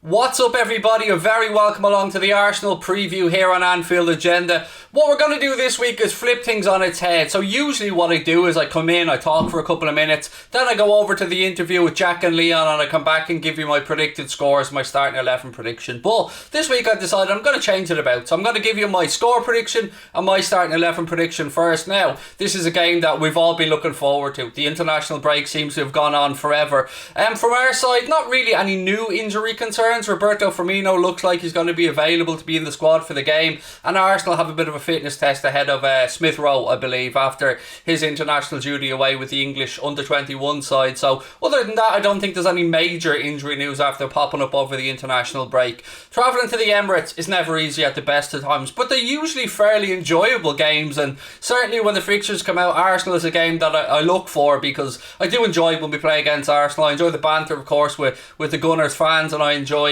What's up, everybody? You're very welcome along to the Arsenal preview here on Anfield Agenda. What we're going to do this week is flip things on its head. So usually what I do is I come in, I talk for a couple of minutes, then I go over to the interview with Jack and Leon and I come back and give you my predicted scores, my starting 11 prediction. But this week I decided I'm going to change it about. So I'm going to give you my score prediction and my starting 11 prediction first. Now, this is a game that we've all been looking forward to. The international break seems to have gone on forever. From our side, not really any new injury concerns. Roberto Firmino looks like he's going to be available to be in the squad for the game, and Arsenal have a bit of a fitness test ahead of Smith Rowe, I believe, after his international duty away with the English under-21 side. So other than that, I don't think there's any major injury news after popping up over the international break. Travelling to the Emirates is never easy at the best of times, but they're usually fairly enjoyable games, and certainly when the fixtures come out, Arsenal is a game that I look for because I do enjoy when we play against Arsenal. I enjoy the banter, of course, with the Gunners fans, and I enjoy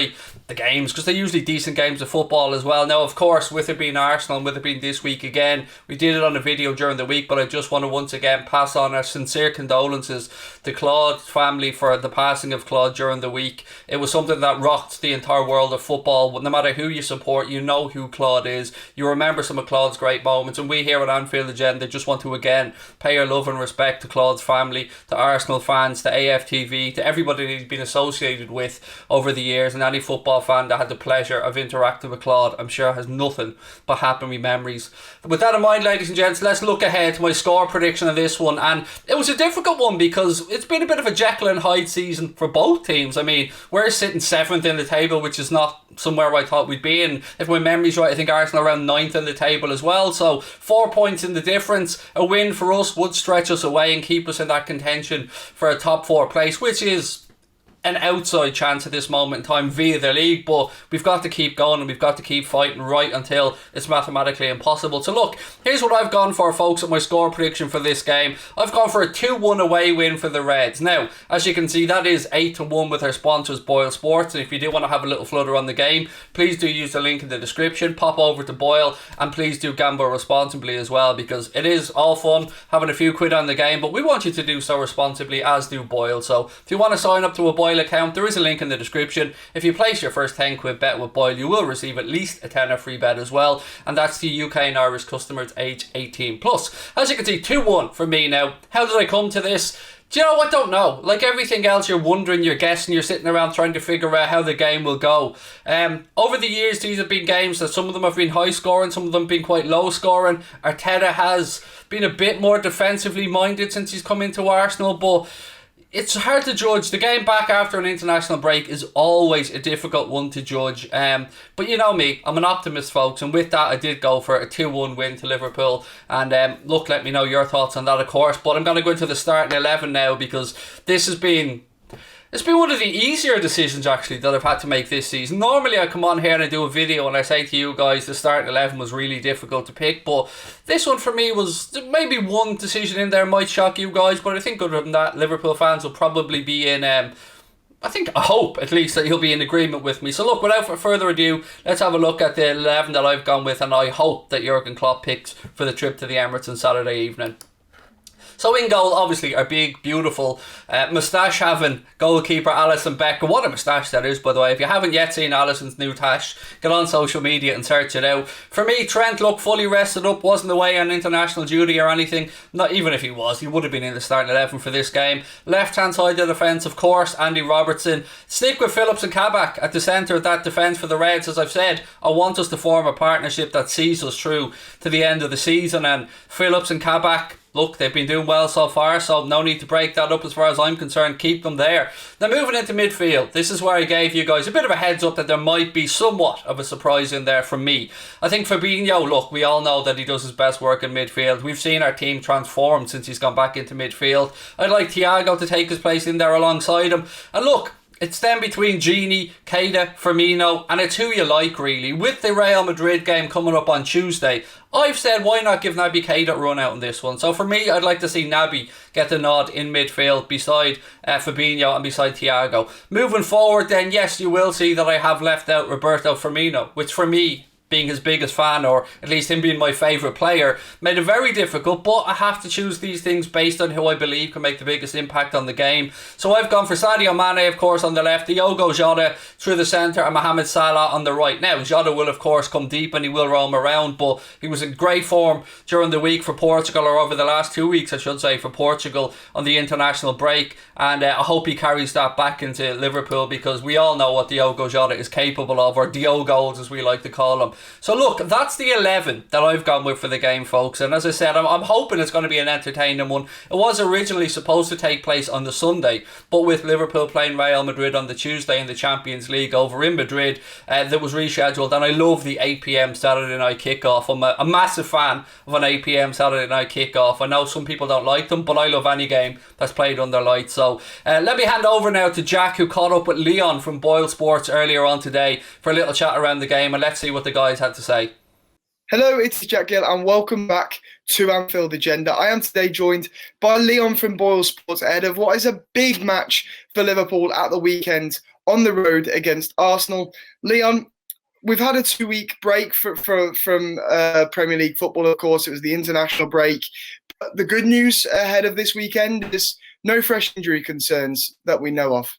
the games because they're usually decent games of football as well. Now, of course, with it being Arsenal and with it being this week again, we did it on a video during the week, but I just want to once again pass on our sincere condolences to Claude's family for the passing of Claude during the week. It was something that rocked the entire world of football. No matter who you support, you know who Claude is. You remember some of Claude's great moments, and we here at Anfield Agenda just want to again pay our love and respect to Claude's family, to Arsenal fans, to AFTV, to everybody that he's been associated with over the years, and any football fan that had the pleasure of interacting with Claude, I'm sure has nothing but happy memories. With that in mind, ladies and gents, let's look ahead to my score prediction of this one. And it was a difficult one because it's been a bit of a Jekyll and Hyde season for both teams. I mean, we're sitting 7th in the table, which is not somewhere I thought we'd be, and if my memory's right, I think Arsenal are around 9th in the table as well. So 4 points in the difference. A win for us would stretch us away and keep us in that contention for a top 4 place, which is an outside chance at this moment in time via the league, but we've got to keep going and we've got to keep fighting right until it's mathematically impossible. So look, here's what I've gone for, folks, at my score prediction for this game. I've gone for a 2-1 away win for the Reds. Now, as you can see, that is 8-1 with our sponsors Boyle Sports, and if you do want to have a little flutter on the game, please do use the link in the description, pop over to Boyle, and please do gamble responsibly as well, because it is all fun having a few quid on the game, but we want you to do so responsibly, as do Boyle. So if you want to sign up to a Boyle account, there is a link in the description. If you place your first 10 quid bet with Boyle, you will receive at least a tenner free bet as well, and that's to UK and Irish customers age 18 plus. As you can see, 2-1 for me. Now, how did I come to this? Do you know, I don't know. Like everything else, you're wondering, you're guessing, you're sitting around trying to figure out how the game will go. Over the years, these have been games that some of them have been high scoring, some of them have been quite low scoring. Arteta has been a bit more defensively minded since he's come into Arsenal, but it's hard to judge. The game back after an international break is always a difficult one to judge. But you know me, I'm an optimist, folks, and with that I did go for a 2-1 win to Liverpool. And look, let me know your thoughts on that, of course. But I'm going to go into the starting 11 now, because this has been... It's been one of the easier decisions, actually, that I've had to make this season. Normally I come on here and I do a video and I say to you guys the starting 11 was really difficult to pick, but this one for me was maybe one decision in there might shock you guys, but I think other than that, Liverpool fans will probably be in... I hope at least that you'll be in agreement with me. So look, without further ado, let's have a look at the 11 that I've gone with, and I hope that Jurgen Klopp picks for the trip to the Emirates on Saturday evening. So in goal, obviously, our big, beautiful, moustache-having goalkeeper, Alisson Becker. What a moustache that is, by the way. If you haven't yet seen Alisson's new tash, get on social media and search it out. For me, Trent looked fully rested up, wasn't away on international duty or anything. Not even if he was, he would have been in the starting 11 for this game. Left-hand side of the defence, of course, Andy Robertson. Stick with Phillips and Kabak at the centre of that defence for the Reds. As I've said, I want us to form a partnership that sees us through to the end of the season, and Phillips and Kabak, look, they've been doing well so far, so no need to break that up as far as I'm concerned. Keep them there. Now, moving into midfield, this is where I gave you guys a bit of a heads up that there might be somewhat of a surprise in there from me. I think Fabinho, look, we all know that he does his best work in midfield. We've seen our team transform since he's gone back into midfield. I'd like Thiago to take his place in there alongside him. And look, it's then between Gini, Keita, Firmino, and it's who you like, really. With the Real Madrid game coming up on Tuesday, I've said, why not give Naby Keita a run out in this one? So for me, I'd like to see Naby get the nod in midfield beside Fabinho and beside Thiago. Moving forward then, yes, you will see that I have left out Roberto Firmino, which for me being his biggest fan, or at least him being my favourite player, made it very difficult. But I have to choose these things based on who I believe can make the biggest impact on the game. So I've gone for Sadio Mane, of course, on the left, Diogo Jota through the centre, and Mohamed Salah on the right. Now, Jota will, of course, come deep and he will roam around, but he was in great form during the week for Portugal, or over the last 2 weeks, I should say, for Portugal on the international break. And I hope he carries that back into Liverpool, because we all know what Diogo Jota is capable of, or Diogo's as we like to call him. So look, that's the 11 that I've gone with for the game, folks. And as I said, I'm hoping it's going to be an entertaining one. It was originally supposed to take place on the Sunday, but with Liverpool playing Real Madrid on the Tuesday in the Champions League over in Madrid, that was rescheduled. And I love the 8 p.m. Saturday night kickoff. I'm a massive fan of an 8 p.m. Saturday night kickoff. I know some people don't like them, but I love any game that's played under lights. So let me hand over now to Jack, who caught up with Leon from Boyle Sports earlier on today for a little chat around the game, and let's see what the guys had to say. Hello, it's Jack Gill and welcome back to Anfield Agenda. I am today joined by Leon from Boyle Sports ahead of what is a big match for Liverpool at the weekend on the road against Arsenal. Leon, we've had a 2-week break from Premier League football, of course. It was the international break. But the good news ahead of this weekend is no fresh injury concerns that we know of.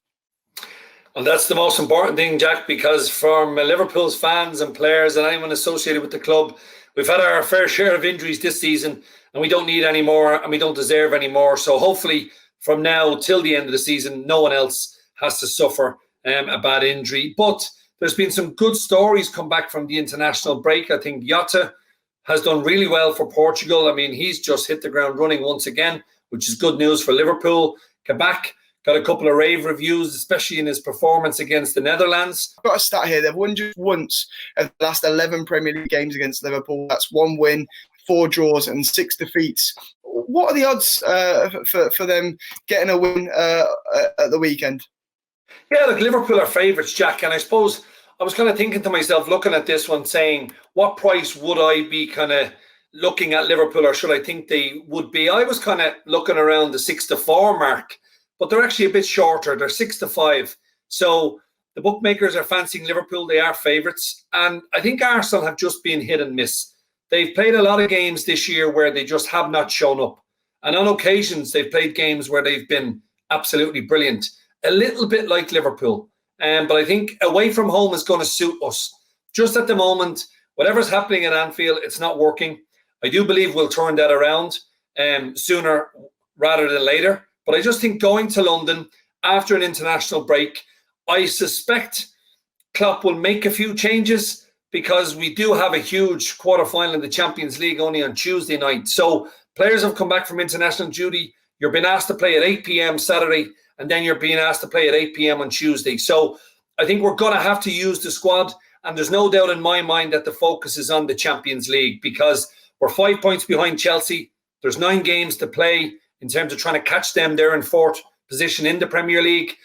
Well, that's the most important thing, Jack, because from Liverpool's fans and players and anyone associated with the club, we've had our fair share of injuries this season, and we don't need any more, and we don't deserve any more. So hopefully from now till the end of the season, no one else has to suffer a bad injury. But there's been some good stories come back from the international break. I think Jota has done really well for Portugal. I mean, he's just hit the ground running once again, which is good news for Liverpool. Kabak got a couple of rave reviews, especially in his performance against the Netherlands. I've got a stat here. They've won just once in the last 11 Premier League games against Liverpool. That's 1 win, 4 draws and 6 defeats. What are the odds for them getting a win at the weekend? Yeah, look, Liverpool are favourites, Jack. And I suppose I was kind of thinking to myself, looking at this one, saying, what price would I be kind of looking at Liverpool, or should I think they would be? I was kind of looking around the 6-4 mark. But they're actually a bit shorter. They're 6-5. So the bookmakers are fancying Liverpool. They are favourites. And I think Arsenal have just been hit and miss. They've played a lot of games this year where they just have not shown up. And on occasions, they've played games where they've been absolutely brilliant. A little bit like Liverpool. But I think away from home is going to suit us. Just at the moment, whatever's happening at Anfield, it's not working. I do believe we'll turn that around sooner rather than later. But I just think going to London after an international break, I suspect Klopp will make a few changes, because we do have a huge quarter-final in the Champions League only on Tuesday night. So players have come back from international duty. You're being asked to play at 8 p.m. Saturday, and then you're being asked to play at 8 p.m. on Tuesday. So I think we're going to have to use the squad, and there's no doubt in my mind that the focus is on the Champions League, because we're 5 points behind Chelsea. There's 9 games to play. In terms of trying to catch them, they're in 4th position in the Premier League.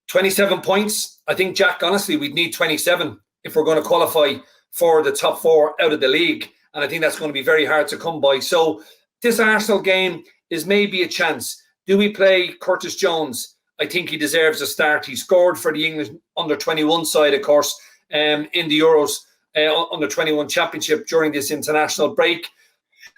27 points. I think, Jack, honestly, we'd need 27 if we're going to qualify for the top 4 out of the league. And I think that's going to be very hard to come by. So this Arsenal game is maybe a chance. Do we play Curtis Jones? I think he deserves a start. He scored for the English under-21 side, of course, in the Euros under-21 championship during this international break.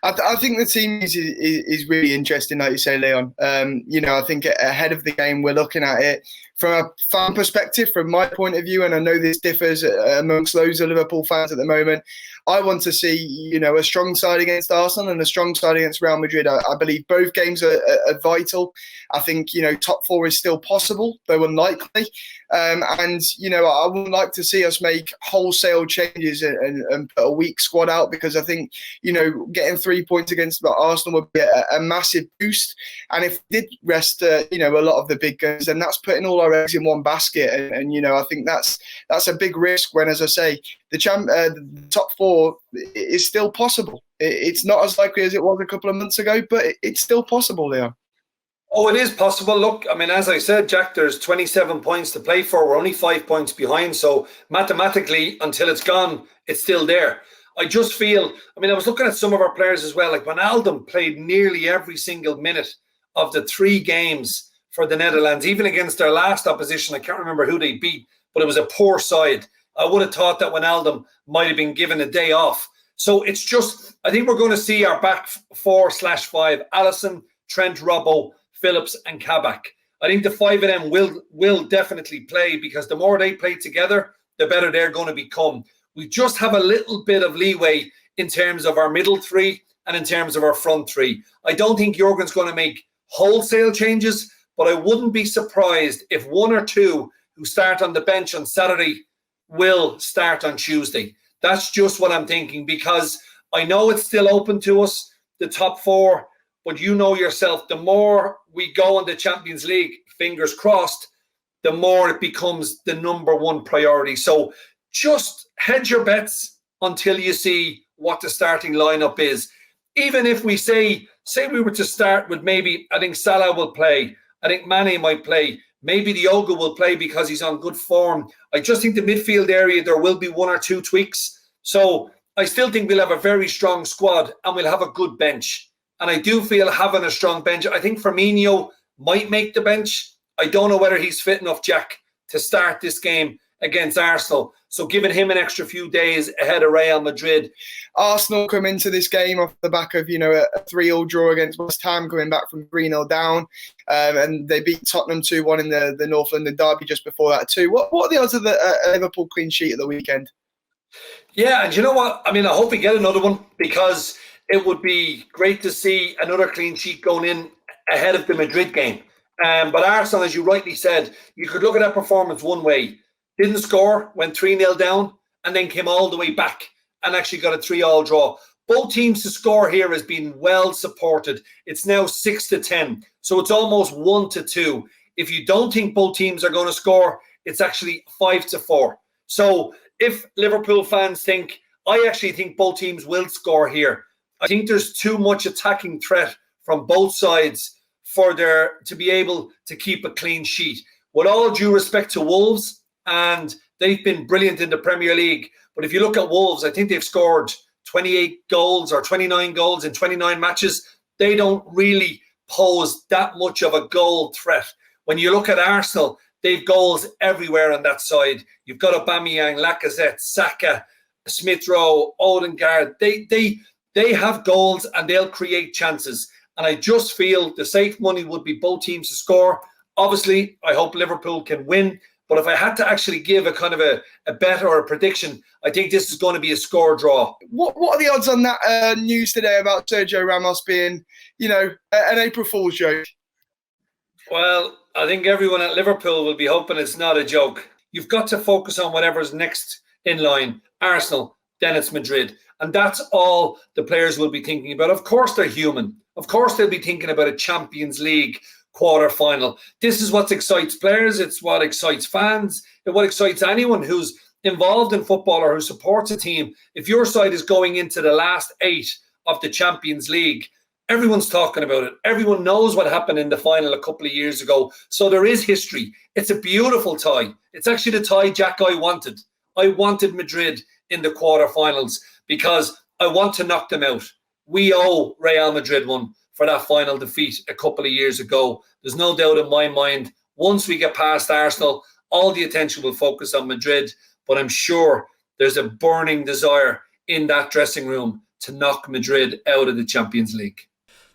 I think the team is really interesting, like you say, Leon. I think ahead of the game, we're looking at it from a fan perspective, from my point of view, and I know this differs amongst loads of Liverpool fans at the moment. I want to see, a strong side against Arsenal and a strong side against Real Madrid. I believe both games are vital. I think, top 4 is still possible, though unlikely. I would like to see us make wholesale changes and put a weak squad out, because I think, getting 3 points against Arsenal would be a massive boost. And if we did rest, a lot of the big guns, then that's putting all our eggs in one basket. And I think that's a big risk when, as I say, the top 4 is still possible. It's not as likely as it was a couple of months ago, but it's still possible, Leon. Oh, it is possible. Look, I mean, as I said, Jack, there's 27 points to play for. We're only 5 points behind. So mathematically, until it's gone, it's still there. I just feel, I was looking at some of our players as well. Like Wijnaldum played nearly every single minute of the 3 games for the Netherlands, even against their last opposition. I can't remember who they beat, but it was a poor side. I would have thought that Wijnaldum might have been given a day off. So it's just, I think we're going to see our back 4/5, Alisson, Trent, Robbo, Phillips and Kabak. I think the 5 of them will definitely play, because the more they play together, the better they're going to become. We just have a little bit of leeway in terms of our middle three and in terms of our front three. I don't think Jurgen's going to make wholesale changes, but I wouldn't be surprised if one or two who start on the bench on Saturday will start on Tuesday. That's just what I'm thinking, because I know it's still open to us, the top 4, but you know yourself, the more we go in the Champions League, fingers crossed, the more it becomes the number 1 priority. So just hedge your bets until you see what the starting lineup is. Even if we say we were to start with, maybe, I think Salah will play, I think Mane might play, maybe Diogo will play because he's on good form. I just think the midfield area, there will be 1 or 2 tweaks. So I still think we'll have a very strong squad and we'll have a good bench. And I do feel having a strong bench, I think Firmino might make the bench. I don't know whether he's fit enough, Jack, to start this game against Arsenal. So giving him an extra few days ahead of Real Madrid. Arsenal come into this game off the back of, a 3-3 draw against West Ham, coming back from 3-0 down. And they beat Tottenham 2-1 in the North London derby just before that too. What are the odds of the Liverpool clean sheet at the weekend? Yeah, and you know what? I mean, I hope we get another one, because it would be great to see another clean sheet going in ahead of the Madrid game. But Arsenal, as you rightly said, you could look at that performance one way. Didn't score, went 3-0 down, and then came all the way back and actually got a 3-3 draw. Both teams to score here has been well supported. It's now 6-10, so it's almost 1-2. If you don't think both teams are going to score, it's actually 5-4. So if Liverpool fans think, I actually think both teams will score here. I think there's too much attacking threat from both sides for there to be able to keep a clean sheet. With all due respect to Wolves, and they've been brilliant in the Premier League, but if you look at Wolves, I think they've scored 28 goals or 29 goals in 29 matches. They don't really pose that much of a goal threat. When you look at Arsenal, they've goals everywhere on that side. You've got Aubameyang, Lacazette, Saka, Smith Rowe, Odegaard. They have goals and they'll create chances. And I just feel the safe money would be both teams to score. Obviously, I hope Liverpool can win. But if I had to actually give a kind of a bet or a prediction, I think this is going to be a score draw. What are the odds on that news today about Sergio Ramos being, an April Fool's joke? Well, I think everyone at Liverpool will be hoping it's not a joke. You've got to focus on whatever's next in line. Arsenal, then it's Madrid. And that's all the players will be thinking about. Of course, they're human. Of course, they'll be thinking about a Champions League quarter-final. This is what excites players. It's what excites fans. It's what excites anyone who's involved in football or who supports a team. If your side is going into the last 8 of the Champions League, everyone's talking about it. Everyone knows what happened in the final a couple of years ago. So there is history. It's a beautiful tie. It's actually the tie, Jack, I wanted. I wanted Madrid in the quarterfinals because I want to knock them out. We owe Real Madrid one for that final defeat a couple of years ago. There's no doubt in my mind, once we get past Arsenal, all the attention will focus on Madrid. But I'm sure there's a burning desire in that dressing room to knock Madrid out of the Champions League.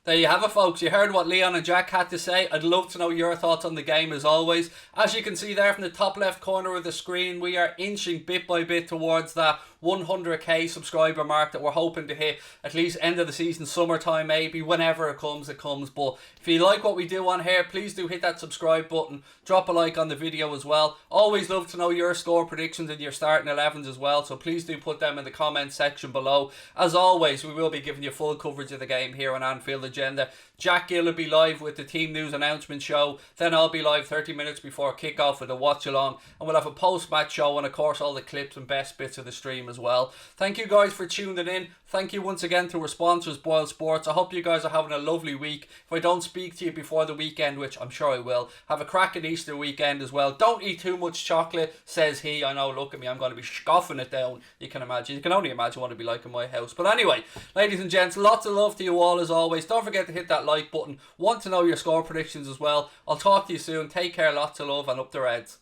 There you have it, folks. You heard what Leon and Jack had to say. I'd love to know your thoughts on the game as always. As you can see there from the top left corner of the screen, we are inching bit by bit towards that 100k subscriber mark that we're hoping to hit at least end of the season, summertime maybe, whenever it comes. But if you like what we do on here, please do hit that subscribe button, drop a like on the video as well. Always love to know your score predictions and your starting 11s as well, so please do put them in the comment section below. As always, we will be giving you full coverage of the game here on Anfield Agenda. Jack Gill will be live with the team news announcement show, then I'll be live 30 minutes before kick-off with a watch along, and we'll have a post-match show and of course all the clips and best bits of the stream as well. Thank you guys for tuning in. Thank you once again to our sponsors, Boyle Sports. I hope you guys are having a lovely week. If I don't speak to you before the weekend, which I'm sure I will, have a cracking Easter weekend as well. Don't eat too much chocolate, says he. I know, look at me, I'm going to be scoffing it down. You can imagine. You can only imagine what it'd be like in my house. But anyway, ladies and gents, lots of love to you all as always. Don't forget to hit that like button. Want to know your score predictions as well. I'll talk to you soon. Take care, lots of love, and up the Reds.